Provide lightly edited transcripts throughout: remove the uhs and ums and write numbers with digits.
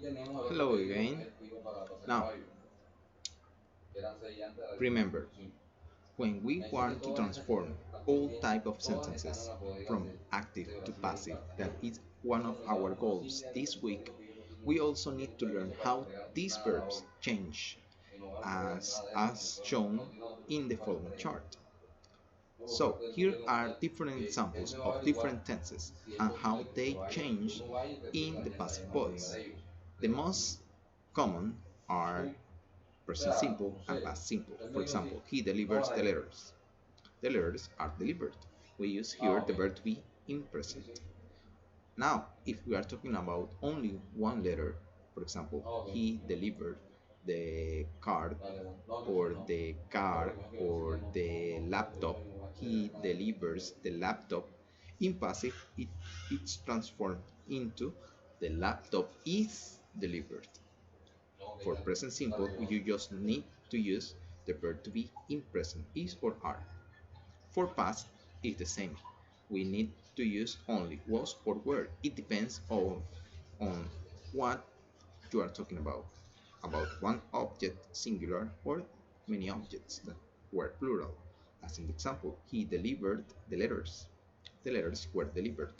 Hello again. Now, remember, when we want to transform all type of sentences from active to passive, that is one of our goals this week, we also need to learn how these verbs change as shown in the following chart. So here are different examples of different tenses and how they change in the passive voice. The most common are present simple and past simple. For example, he delivers the letters. The letters are delivered. We use here the verb to be in present. Now, if we are talking about only one letter, for example, he delivered the card or the car or the laptop, he delivers the laptop. In passive, it's transformed into the laptop is delivered. For present simple, you just need to use the verb to be in present, is or are. For past, it's the same. We need to use only was or were. It depends on what you are talking about one object singular or many objects that were plural. As in the example, he delivered the letters. The letters were delivered.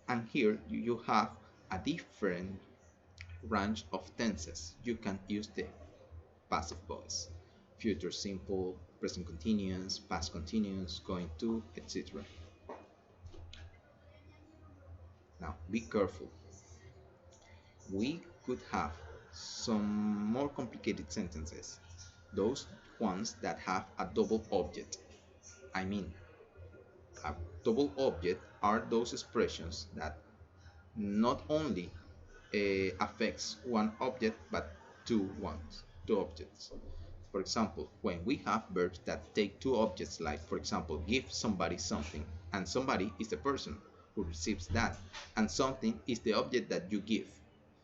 And here you have a different range of tenses. You can use the passive voice, future simple, present continuous, past continuous, going to, etc. Now be careful. We could have some more complicated sentences, those ones that have a double object. I mean, a double object are those expressions that not only affects one object but two objects. For example, when we have verbs that take two objects, like for example, give somebody something, and somebody is the person who receives that, and something is the object that you give.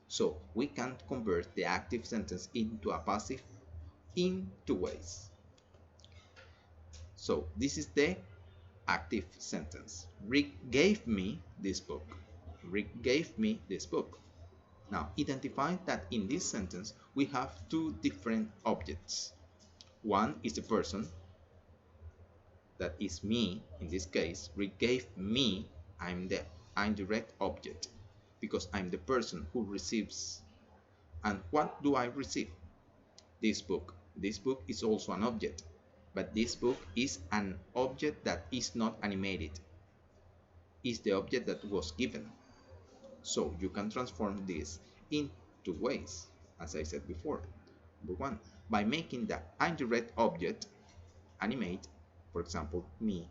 So we can convert the active sentence into a passive in two ways. So this is the active sentence. Rick gave me this book. Rick gave me this book. Now identify that in this sentence we have two different objects. One is the person, that is me. In this case, Rick gave me, I'm the indirect object because I'm the person who receives. And what do I receive? This book. This book is also an object, but this book is an object that is not animated. It's the object that was given. So you can transform this in two ways, as I said before. Number one, by making the indirect object animate, for example, me,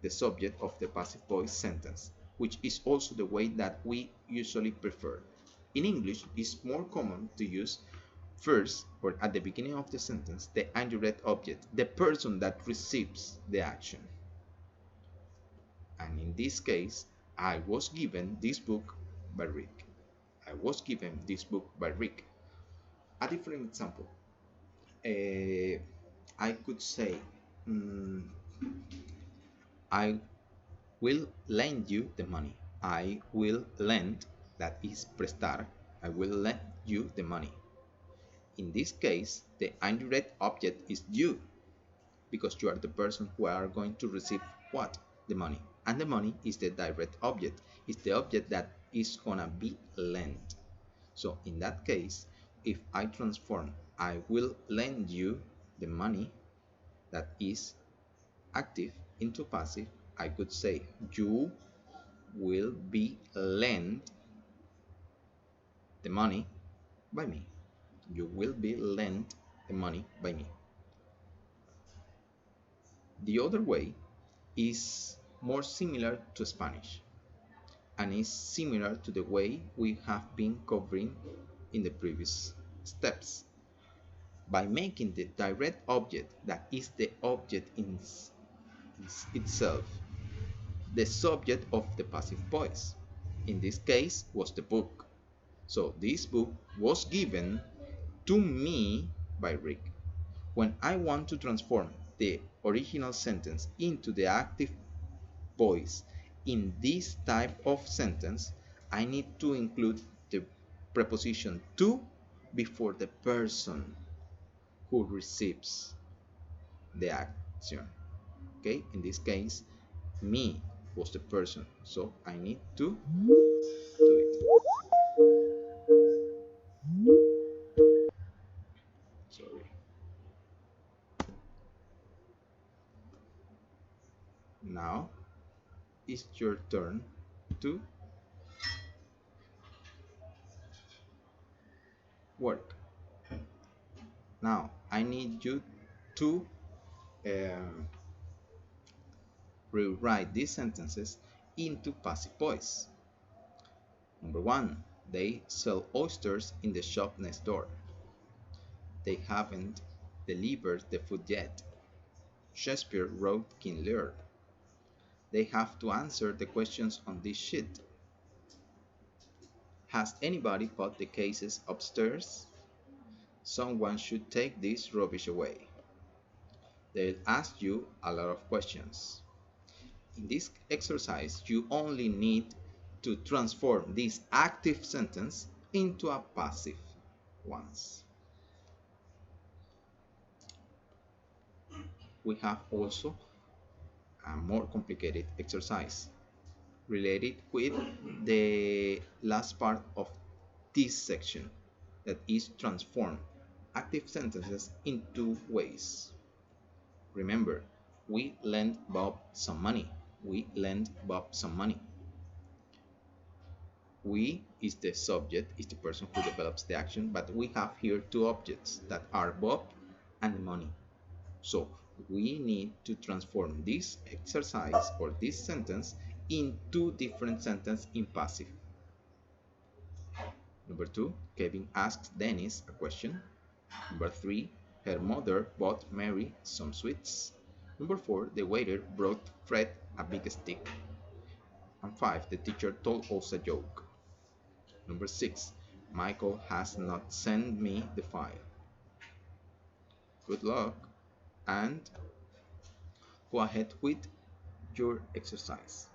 the subject of the passive voice sentence, which is also the way that we usually prefer. In English, it's more common to use first or at the beginning of the sentence the indirect object, the person that receives the action. And in this case, I was given this book by Rick. I was given this book by Rick. A different example. I could say, I will lend you the money. I will lend, that is prestar. I will lend you the money. In this case, the indirect object is you, because you are the person who are going to receive what? The money. And the money is the direct object. It's the object that is gonna be lent. So in that case, if I transform I will lend you the money, that is active, into passive, I could say you will be lent the money by me. You will be lent the money by me. The other way is more similar to Spanish and is similar to the way we have been covering in the previous steps. By making the direct object, that is the object in itself, the subject of the passive voice. In this case was the book. So this book was given to me by Rick. When I want to transform the original sentence into the active voice in this type of sentence, I need to include preposition to before the person who receives the action. Okay, in this case, me was the person, so I need to do it. Sorry. Now it's your turn to work. Now I need you to um, rewrite these sentences into passive voice. Number one, they sell oysters in the shop next door. They haven't delivered the food yet. Shakespeare wrote King Lear. They have to answer the questions on this sheet. Has anybody put the cases upstairs? Someone should take this rubbish away. They'll ask you a lot of questions. In this exercise, you only need to transform this active sentence into a passive one. We have also a more complicated exercise related with the last part of this section, that is transform active sentences into ways. Remember, we lent Bob some money. We lent Bob some money. We is the subject, is the person who develops the action, but we have here two objects that are Bob and money. So we need to transform this exercise or this sentence in two different sentences in passive. Number two, Kevin asks Dennis a question. Number three, her mother bought Mary some sweets. Number four, the waiter brought Fred a big stick. And five, the teacher told us a joke. Number six, Michael has not sent me the file. Good luck and go ahead with your exercise.